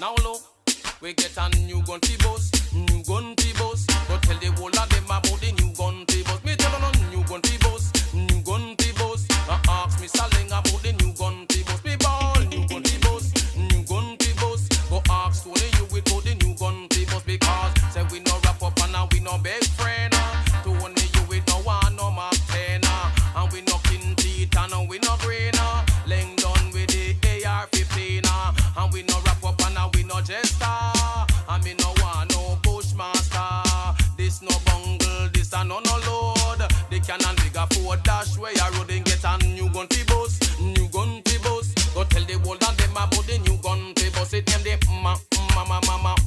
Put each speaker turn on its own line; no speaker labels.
Now look, we get a new gun to boss, new gun to boss. Go tell the whole of them about the new gun to boss. Me tell them new gun to boss, new gun to boss. Ask me Saling about the new gun to boss. Me ball, new gun to boss, new gun to boss. Go ask Tony you with all the new gun to boss because say we no wrap up and we no big friend. Tony you with no one no Mark 10 and we no kin teeth and we no green. Laying down with the AR-15 and we no wrap up and we no jester. And me no want no Bushmaster. This no bungle, this a no load. The cannon bigger for dash where you road and get a new gun to boss, new gun to boss. Go tell the world and them about the new gun to boss. It them the mama.